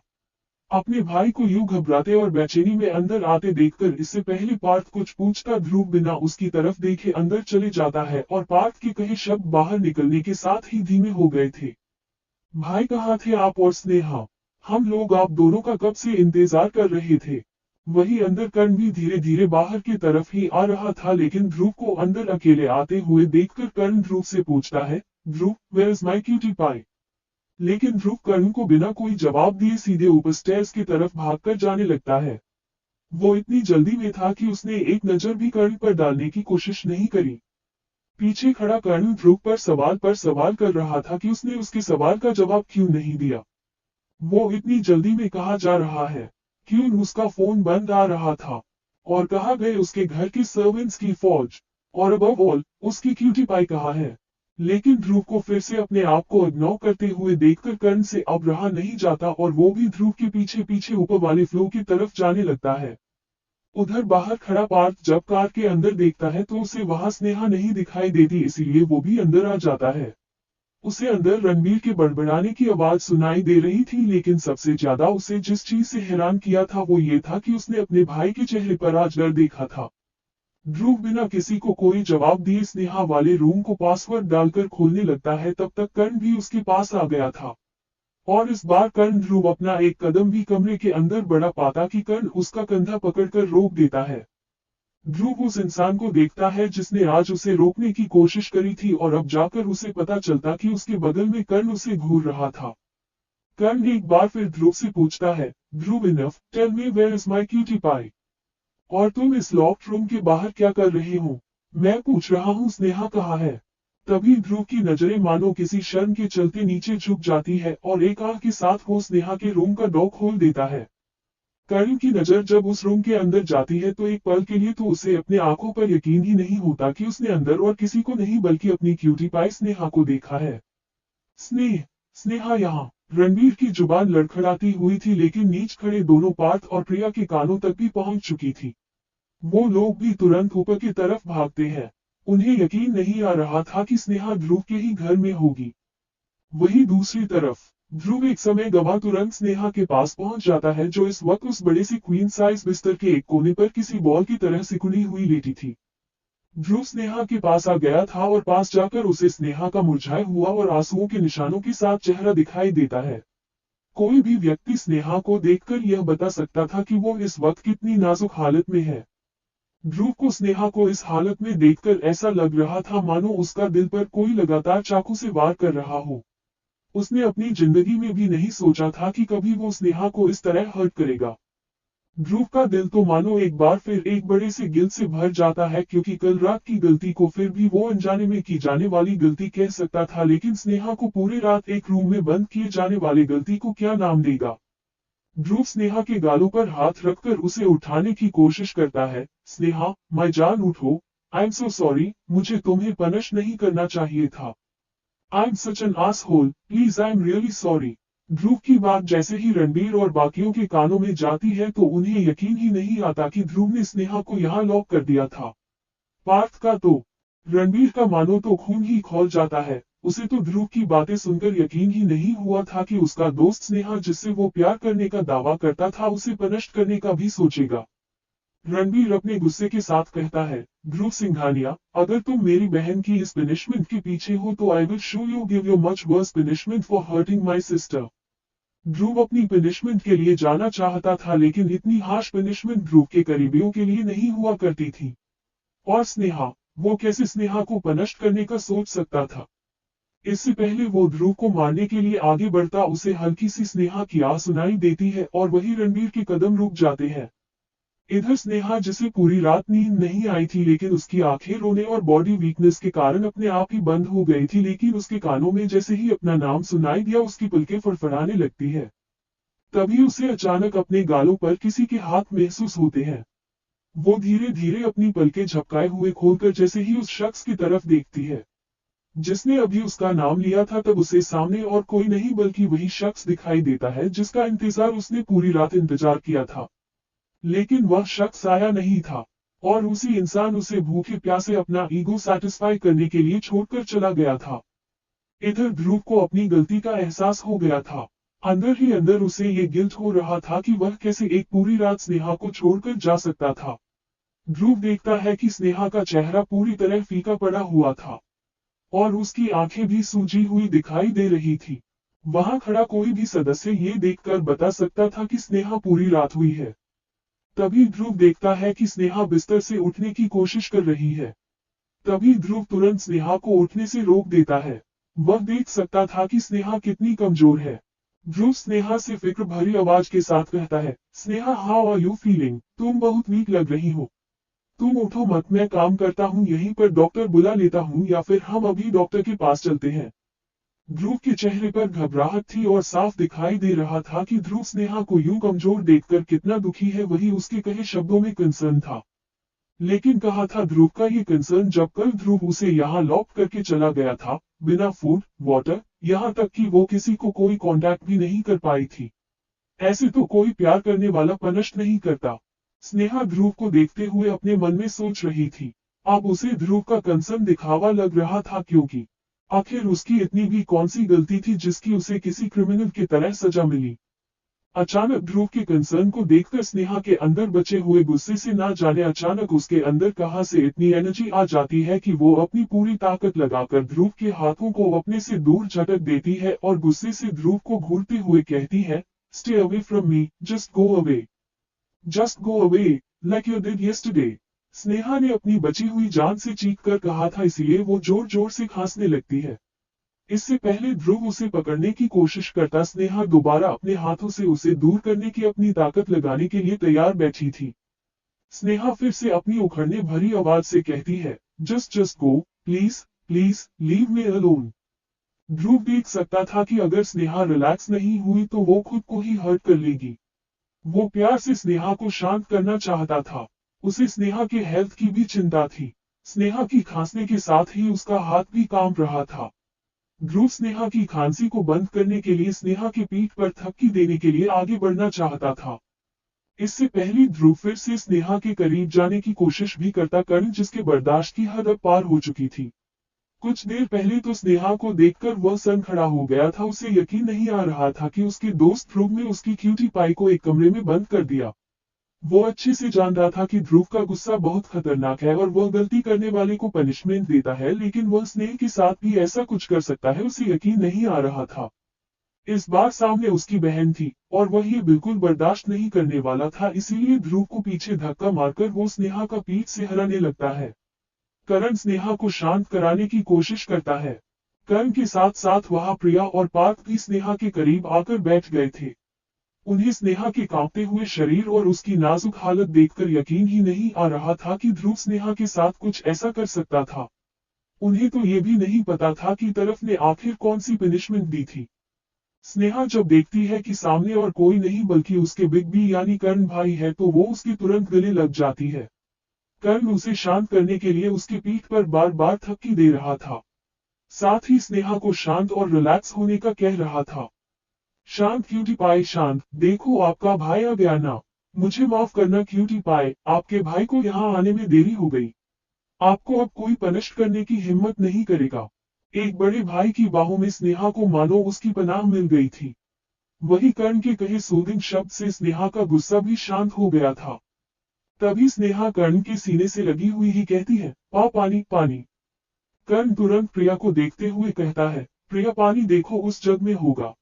अपने भाई को यूं घबराते और बेचैनी में अंदर आते देखकर इससे पहले पार्थ कुछ पूछता ध्रुव बिना उसकी तरफ देखे अंदर चले जाता है, और पार्थ के कहे शब्द बाहर निकलने के साथ ही धीमे हो गए थे। भाई कहाँ थे आप और स्नेहा? हम लोग आप दोनों का कब से इंतजार कर रहे थे। वही अंदर कर्ण भी धीरे धीरे बाहर की तरफ ही आ रहा था, लेकिन ध्रुव को अंदर अकेले आते हुए देखकर कर्ण ध्रुव से पूछता है, Dhruv where is my cutie pie. लेकिन ध्रुव कर्ण को बिना कोई जवाब दिए सीधे ऊपर स्टेयर्स की तरफ भागकर जाने लगता है। वो इतनी जल्दी में था कि उसने एक नजर भी कर्ण पर डालने की कोशिश नहीं करी। पीछे खड़ा कर्ण ध्रुव पर सवाल कर रहा था कि उसने उसके सवाल का जवाब क्यों नहीं दिया। वो इतनी जल्दी में कहाँ जा रहा है, क्यों उसका फोन बंद आ रहा था, और कहाँ गए उसके घर के सर्वेंट्स की फौज, और अबव ऑल उसकी क्यूटी पाई कहाँ है। लेकिन ध्रुव को फिर से अपने आप को इग्नोर करते हुए देखकर कर्ण से अब रहा नहीं जाता, और वो भी ध्रुव के पीछे पीछे ऊपर वाले फ्लो की तरफ जाने लगता है। उधर बाहर खड़ा पार्थ जब कार के अंदर देखता है तो उसे वहां स्नेहा नहीं दिखाई देती, इसीलिए वो भी अंदर आ जाता है। उसे अंदर रणबीर के बड़बड़ाने की आवाज सुनाई दे रही थी, लेकिन सबसे ज्यादा उसे जिस चीज से हैरान किया था वो ये था कि उसने अपने भाई के चेहरे पर आज डर देखा था। ध्रुव बिना किसी को कोई जवाब दिए स्नेहा वाले रूम को पासवर्ड डालकर खोलने लगता है, तब तक कर्ण भी उसके पास आ गया था। और इस बार कर्ण ध्रुव अपना एक कदम भी कमरे के अंदर बढ़ा पाता कि कर्ण उसका कंधा पकड़कर रोक देता है। ध्रुव उस इंसान को देखता है जिसने आज उसे रोकने की कोशिश करी थी, और अब जाकर उसे पता चलता कि उसके बगल में कर्ण उसे घूर रहा था। कर्ण एक बार फिर ध्रुव से पूछता है, Dhruv enough, tell me where is my cutie pie. और तुम इस लॉक्ड रूम के बाहर क्या कर रहे हो? मैं पूछ रहा हूँ स्नेहा कहाँ है? तभी ध्रुव की नजरें मानो किसी शर्म के चलते नीचे झुक जाती है, और एक आह के साथ वो स्नेहा के रूम का डोर खोल देता है। कर्ण की नजर जब उस रूम के अंदर जाती है तो एक पल के लिए तो उसे अपने आंखों पर यकीन ही नहीं होता कि उसने अंदर और किसी को नहीं बल्कि अपनी क्यूटी पाई स्नेहा को देखा है। स्नेहा यहाँ। रणबीर की जुबान लड़खड़ाती हुई थी, लेकिन नीच खड़े दोनों पार्थ और प्रिया के कानों तक भी पहुंच चुकी थी। वो लोग भी तुरंत ऊपर की तरफ भागते हैं। उन्हें यकीन नहीं आ रहा था कि स्नेहा ध्रुव के ही घर में होगी। वही दूसरी तरफ ध्रुव एक समय गवा तुरंत स्नेहा के पास पहुंच जाता है, जो इस वक्त उस बड़े से क्वीन साइज बिस्तर के एक कोने पर किसी बॉल की तरह सिकुड़ी हुई लेटी थी। ध्रुव स्नेहा के पास आ गया था और पास जाकर उसे स्नेहा का मुरझाया हुआ और आंसुओं के निशानों के साथ चेहरा दिखाई देता है। कोई भी व्यक्ति स्नेहा को देखकर यह बता सकता था कि वो इस वक्त कितनी नाजुक हालत में है। ध्रुव को स्नेहा को इस हालत में देखकर ऐसा लग रहा था मानो उसका दिल पर कोई लगातार चाकू से वार कर रहा हो। उसने अपनी जिंदगी में भी नहीं सोचा था कि कभी वो स्नेहा को इस तरह हर्ट करेगा। ध्रुव का दिल तो मानो एक बार फिर एक बड़े से गिल्ट से भर जाता है, क्योंकि कल रात की गलती को फिर भी वो अनजाने में की जाने वाली गलती कह सकता था, लेकिन स्नेहा को पूरी रात एक रूम में बंद किए जाने वाली गलती को क्या नाम देगा। ध्रुव स्नेहा के गालों पर हाथ रखकर उसे उठाने की कोशिश करता है। स्नेहा, माय जान उठो। आई एम सो सॉरी, मुझे तुम्हें पनिश नहीं करना चाहिए था। I am such an asshole, please I am really sorry. Dhruv की बात जैसे ही रणबीर और बाकियों के कानों में जाती है तो उन्हें यकीन ही नहीं आता कि ध्रुव ने स्नेहा को यहाँ लॉक कर दिया था। पार्थ का तो रणबीर का मानो तो खून ही खौल जाता है। उसे तो ध्रुव की बातें सुनकर यकीन ही नहीं हुआ था कि उसका दोस्त स्नेहा जिससे वो प्यार करने का दावा करता था उसे पनष्ट करने का भी सोचेगा। रणबीर अपने गुस्से के साथ कहता है, ध्रुव सिंघानिया, अगर तुम मेरी बहन की इस पनिशमेंट के पीछे हो तो I will show you give you much worse punishment for hurting my sister. Dhruv अपनी पनिशमेंट के लिए जाना चाहता था लेकिन इतनी हार्श पनिशमेंट ध्रुव के करीबियों के लिए नहीं हुआ करती थी। और स्नेहा, वो कैसे स्नेहा को पनष्ट करने का सोच सकता था। इससे पहले वो ध्रुव को मारने के लिए आगे बढ़ता उसे हल्की सी स्नेहा की आवाज सुनाई देती है और वही रणबीर के कदम रुक जाते हैं। इधर स्नेहा जिसे पूरी रात नींद नहीं आई थी लेकिन उसकी आंखें रोने और बॉडी वीकनेस के कारण अपने आप ही बंद हो गई थी, लेकिन उसके कानों में जैसे ही अपना नाम सुनाई दिया उसकी पलकें फड़फड़ाने लगती है। तभी उसे अचानक अपने गालों पर किसी के हाथ महसूस होते हैं। वो धीरे धीरे अपनी पलकें झपकाए हुए खोलकर जैसे ही उस शख्स की तरफ देखती है जिसने अभी उसका नाम लिया था, तब उसे सामने और कोई नहीं बल्कि वही शख्स दिखाई देता है जिसका इंतजार उसने पूरी रात इंतजार किया था। लेकिन वह शख्स आया नहीं था और उसी इंसान उसे भूखे प्यासे अपना ईगो सेटिस्फाई करने के लिए छोड़कर चला गया था। इधर ध्रुव को अपनी गलती का एहसास हो गया था। अंदर ही अंदर उसे ये गिल्ट हो रहा था कि वह कैसे एक पूरी रात स्नेहा को छोड़कर जा सकता था। ध्रुव देखता है कि स्नेहा का चेहरा पूरी तरह फीका पड़ा हुआ था और उसकी आंखें भी सूजी हुई दिखाई दे रही थी। वहां खड़ा कोई भी सदस्य ये देखकर बता सकता था कि स्नेहा पूरी रात हुई है। तभी ध्रुव देखता है कि स्नेहा बिस्तर से उठने की कोशिश कर रही है। तभी ध्रुव तुरंत स्नेहा को उठने से रोक देता है। वह देख सकता था कि स्नेहा कितनी कमजोर है। ध्रुव स्नेहा से फिक्र भरी आवाज के साथ कहता है, Sneha, how are you feeling? तुम बहुत वीक लग रही हो। तुम उठो मत, मैं काम करता हूँ यहीं पर, डॉक्टर बुला लेता हूँ या फिर हम अभी डॉक्टर के पास चलते हैं। ध्रुव के चेहरे पर घबराहट थी और साफ दिखाई दे रहा था कि ध्रुव स्नेहा को यूं कमजोर देखकर कितना दुखी है, वही उसके कहे शब्दों में कंसर्न था। लेकिन कहा था ध्रुव का ये कंसर्न जब कल ध्रुव उसे यहाँ लॉक करके चला गया था, बिना फूड, वाटर, यहाँ तक कि वो किसी को कोई कांटेक्ट भी नहीं कर पाई थी। ऐसे तो कोई प्यार करने वाला पनष्ट नहीं करता। स्नेहा ध्रुव को देखते हुए अपने मन में सोच रही थी। अब उसे ध्रुव का कंसर्न दिखावा लग रहा था, क्योंकि आखिर उसकी इतनी भी कौन सी गलती थी जिसकी उसे किसी क्रिमिनल की तरह सजा मिली। अचानक ध्रुव के कंसर्न को देखकर स्नेहा के अंदर बचे हुए गुस्से से ना जाने अचानक उसके अंदर कहां से इतनी एनर्जी आ जाती है कि वो अपनी पूरी ताकत लगाकर ध्रुव के हाथों को अपने से दूर झटक देती है और गुस्से से ध्रुव को घूरते हुए कहती है, stay away from me, just go away. Just go away, like you did yesterday. Sneha ने अपनी बची हुई जान से चीख कर कहा था, इसलिए वो जोर जोर से खांसने लगती है। इससे पहले ध्रुव उसे पकड़ने की कोशिश करता, स्नेहा दोबारा अपने हाथों से उसे दूर करने की अपनी ताकत लगाने के लिए तैयार बैठी थी। स्नेहा फिर से अपनी उखड़ने भरी आवाज से कहती है, just go, please please leave me alone. Dhruv देख सकता था कि अगर स्नेहा रिलैक्स नहीं हुई तो वो खुद को ही हर्ट कर लेगी। वो प्यार से स्नेहा को शांत करना चाहता था। उसे स्नेहा के हेल्थ की भी चिंता थी। स्नेहा की खांसने के साथ ही उसका हाथ भी कांप रहा था। ध्रुव स्नेहा की खांसी को बंद करने के लिए स्नेहा के पीठ पर थपकी देने के लिए आगे बढ़ना चाहता था। इससे पहले ध्रुव फिर से स्नेहा के करीब जाने की कोशिश भी करता, कर्ण जिसके बर्दाश्त की हद अब पार हो चुकी थी। कुछ देर पहले तो स्नेहा को देखकर वह सन खड़ा हो गया था। उसे यकीन नहीं आ रहा था कि उसके दोस्त ध्रुव ने उसकी क्यूटी पाई को एक कमरे में बंद कर दिया। वो अच्छे से जान रहा था कि ध्रुव का गुस्सा बहुत खतरनाक है और वह गलती करने वाले को पनिशमेंट देता है, लेकिन वह स्नेह के साथ भी ऐसा कुछ कर सकता है, उसे यकीन नहीं आ रहा था। इस बार सामने उसकी बहन थी और वह ये बिल्कुल बर्दाश्त नहीं करने वाला था, इसीलिए ध्रुव को पीछे धक्का मारकर वो स्नेहा का पीठ से हराने लगता है। करण स्नेहा को शांत कराने की कोशिश करता है। करण के साथ साथ वहां प्रिया और पार्थ भी स्नेहा के करीब आकर बैठ गए थे। उन्हें स्नेहा के कांपते हुए शरीर और उसकी नाजुक हालत देखकर यकीन ही नहीं आ रहा था कि ध्रुव स्नेहा के साथ कुछ ऐसा कर सकता था। उन्हें तो ये भी नहीं पता था कि तरफ ने आखिर कौन सी पनिशमेंट दी थी। स्नेहा जब देखती है कि सामने और कोई नहीं बल्कि उसके बिग बी यानी कर्ण भाई है तो वो उसके तुरंत गले लग जाती है। कर्ण उसे शांत करने के लिए उसकी पीठ पर बार बार थपकी दे रहा था। साथ ही स्नेहा को शांत और रिलैक्स होने का कह रहा था। शांत क्यूटी पाई, शांत, देखो आपका भाई आ गया ना। मुझे माफ करना क्यूटी पाई, आपके भाई को यहाँ आने में देरी हो गई। आपको अब कोई पनिश करने की हिम्मत नहीं करेगा। एक बड़े भाई की बाहों में स्नेहा को मानो उसकी पनाह मिल गई थी। वही कर्ण के कहे सूदिंग शब्द से स्नेहा का गुस्सा भी शांत हो गया था। तभी स्नेहा कर्ण के सीने से लगी हुई ही कहती है, पानी पानी। कर्ण तुरंत प्रिया को देखते हुए कहता है, प्रिया पानी देखो उस जग में होगा।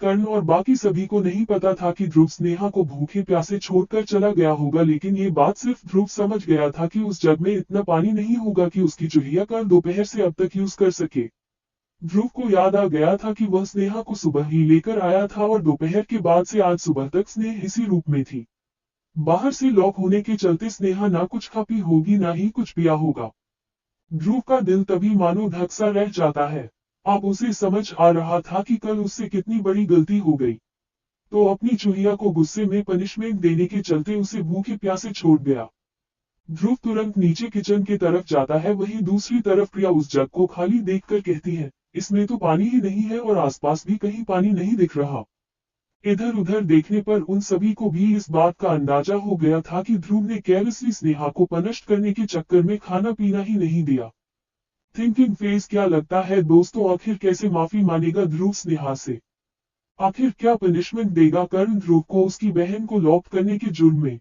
कर्ण और बाकी सभी को नहीं पता था कि ध्रुव स्नेहा को भूखे प्यासे छोड़कर चला गया होगा, लेकिन ये बात सिर्फ ध्रुव समझ गया था कि उस जग में इतना पानी नहीं होगा कि उसकी चुहिया कर्ण दोपहर से अब तक यूज कर सके। ध्रुव को याद आ गया था कि वह स्नेहा को सुबह ही लेकर आया था और दोपहर के बाद से आज सुबह तक स्नेह इसी रूप में थी। बाहर से लॉक होने के चलते स्नेहा ना कुछ खा पी होगी ना ही कुछ पिया होगा। ध्रुव का दिल तभी मानो धक सा रह जाता है। अब उसे समझ आ रहा था कि कल उससे कितनी बड़ी गलती हो गई। तो अपनी चुहिया को गुस्से में पनिशमेंट देने के चलते उसे भूखे प्यासे छोड़ गया। ध्रुव तुरंत नीचे किचन की तरफ जाता है, वहीं दूसरी तरफ प्रिया उस जग को खाली देखकर कहती है, इसमें तो पानी ही नहीं है और आसपास भी कहीं पानी नहीं दिख रहा। इधर उधर देखने पर उन सभी को भी इस बात का अंदाजा हो गया था कि ध्रुव ने केयरलेसली स्नेहा को पनिश करने के चक्कर में खाना पीना ही नहीं दिया। थिंकिंग फेस, क्या लगता है दोस्तों, आखिर कैसे माफी मांगेगा ध्रुव स्नेहा से? आखिर क्या पनिशमेंट देगा कर्ण ध्रुव को उसकी बहन को लॉक करने के जुर्म में?